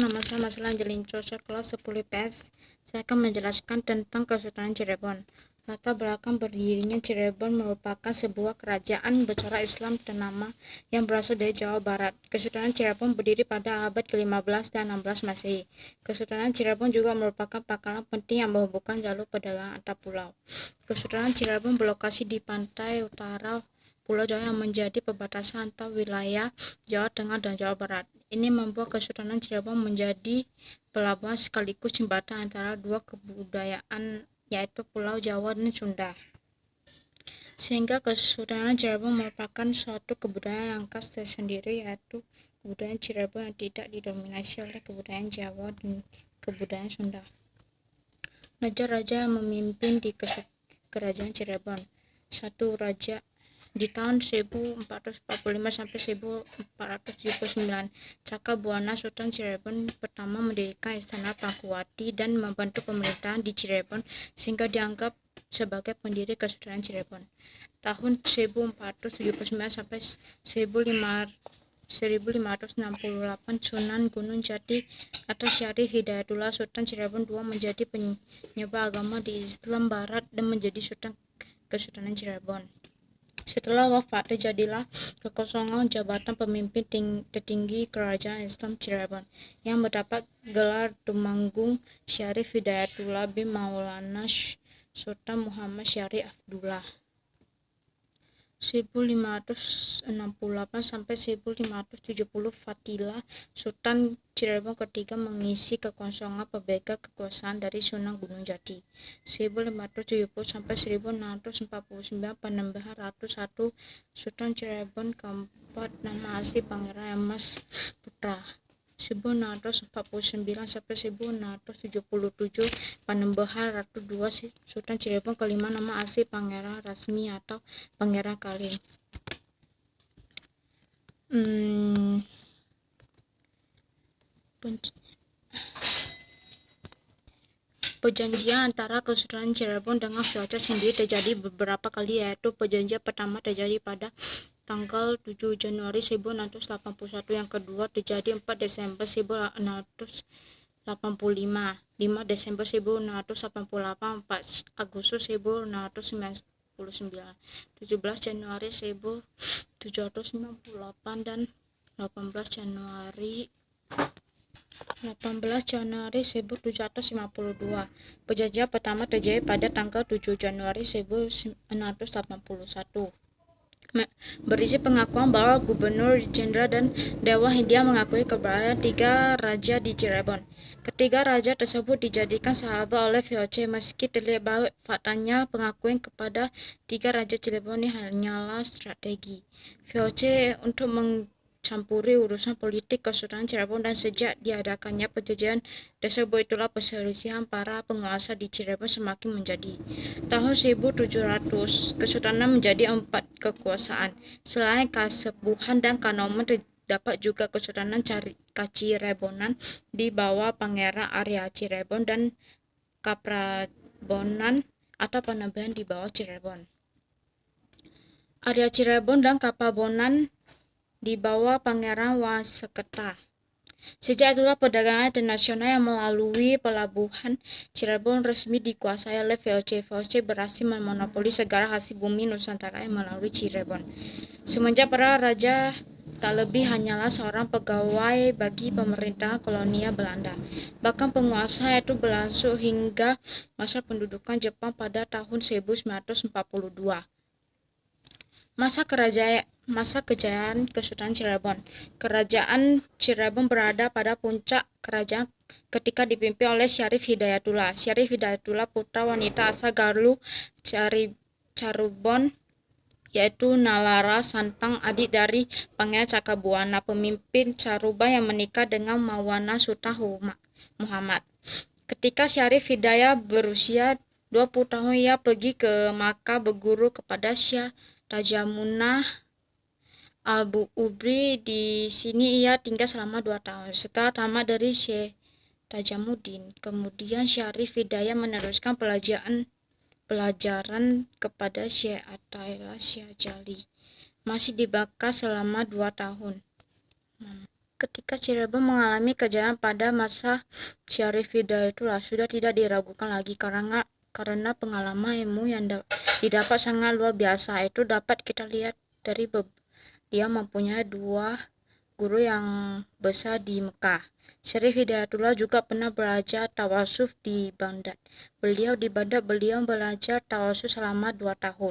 Nama saya Masalah Angelin Coca, kelas 10 IPS. Saya akan menjelaskan tentang Kesultanan Cirebon. Latar belakang berdirinya Cirebon merupakan sebuah kerajaan bercorak Islam ternama yang berasal dari Jawa Barat. Kesultanan Cirebon berdiri pada abad ke-15 dan 16 Masehi. Kesultanan Cirebon juga merupakan pangkalan penting yang menghubungkan jalur perdagangan antar pulau. Kesultanan Cirebon berlokasi di pantai utara Pulau Jawa yang menjadi perbatasan antar wilayah Jawa Tengah dan Jawa Barat. Ini membuat Kesultanan Cirebon menjadi pelabuhan sekaligus jembatan antara dua kebudayaan, yaitu Pulau Jawa dan Sunda. Sehingga Kesultanan Cirebon merupakan suatu kebudayaan yang khas tersendiri, yaitu kebudayaan Cirebon yang tidak didominasi oleh kebudayaan Jawa dan kebudayaan Sunda. Raja-raja yang memimpin di Kerajaan Cirebon. Satu raja di tahun 1445 sampai 1479, Caka Buana Sultan Cirebon pertama mendirikan Istana Pakuwati dan membentuk pemerintahan di Cirebon sehingga dianggap sebagai pendiri Kesultanan Cirebon. Tahun 1479 sampai 1568, Sunan Gunung Jati atau Syarif Hidayatullah Sultan Cirebon II menjadi penyebar agama di Islam Barat dan menjadi Sultan Kesultanan Cirebon. Setelah wafat, terjadilah kekosongan jabatan pemimpin tertinggi Kerajaan Islam Cirebon yang mendapat gelar Tumanggung Syarif Hidayatullah bin Maulana Sultan Muhammad Syarif Abdullah. 1568 sampai 1570, Fatilah Sultan Cirebon ketiga mengisi kekosongan pemegang kekuasaan dari Sunan Gunung Jati. 1570 sampai 1649, Panembahan Ratu I Sultan Cirebon keempat, nama asli Pangeran Emas Putra. 1649 sampai 1677, Panembahan Ratu II Sultan Cirebon kelima, nama asli Pangeran Rasmi atau Pangeran Kaling. Perjanjian antara Kesultanan Cirebon dengan VOC sendiri terjadi beberapa kali, yaitu perjanjian pertama terjadi pada tanggal 7 Januari 1681, yang kedua terjadi 4 Desember 1685, 5 Desember 1688, 4 Agustus 1699, 17 Januari 1798, dan 18 Januari 1752. Perjanjian pertama terjadi pada tanggal 7 Januari 1681. Berisi pengakuan bahwa Gubernur Jenderal dan Dewa Hindia mengakui keberadaan 3 raja di Cirebon. Ketiga raja tersebut dijadikan sahabat oleh VOC, meski terlihat bahwa faktanya pengakuan kepada 3 raja Cirebon ini hanyalah strategi VOC untuk mencampuri urusan politik Kesultanan Cirebon, dan sejak diadakannya perjanjian tersebut itulah perselisihan para penguasa di Cirebon semakin menjadi. Tahun 1700, Kesultanan menjadi 4 kekuasaan. Selain Kasepuhan dan Kanoman, terdapat juga Kesultanan Kacirebonan di bawah Pangeran Arya Cirebon dan Kaprabonan atau Panembahan di bawah Cirebon. Arya Cirebon dan Kaprabonan di bawah Pangeran Waseketa. Sejak itulah perdagangan internasional yang melalui pelabuhan Cirebon resmi dikuasai oleh VOC. VOC berhasil memonopoli segala hasil bumi Nusantara yang melalui Cirebon. Semenjak para raja tak lebih hanyalah seorang pegawai bagi pemerintahan kolonial Belanda. Bahkan penguasa itu berlangsung hingga masa pendudukan Jepang pada tahun 1942. Masa kejayaan Kesultanan Cirebon. Kerajaan Cirebon berada pada puncak kerajaan ketika dipimpin oleh Syarif Hidayatullah. Syarif Hidayatullah putra wanita asal Galuh Carubon, yaitu Nalara Santang, adik dari Pangeran Cakabuana, pemimpin Caruban yang menikah dengan Mawana Sultan Muhammad. Ketika Syarif Hidayat berusia 20 tahun, ia pergi ke Makkah berguru kepada Syekh Tajamunah Al-Ubri. Di sini ia tinggal selama 2 tahun. Setelah tamat dari Syekh Tajamuddin, kemudian Syarif Hidayat meneruskan pelajaran kepada Syekh Athaillah Syajali, masih di Makkah selama 2 tahun. ketika Cirebon mengalami kejayaan pada masa Syarif Hidayatullah sudah tidak diragukan lagi karena pengalaman ilmu yang didapat sangat luar biasa. Itu dapat kita lihat dari dia mempunyai 2 guru yang besar di Mekah. Syarif Hidayatullah juga pernah belajar tawasuf di Baghdad. Beliau belajar tawasuf selama 2 tahun.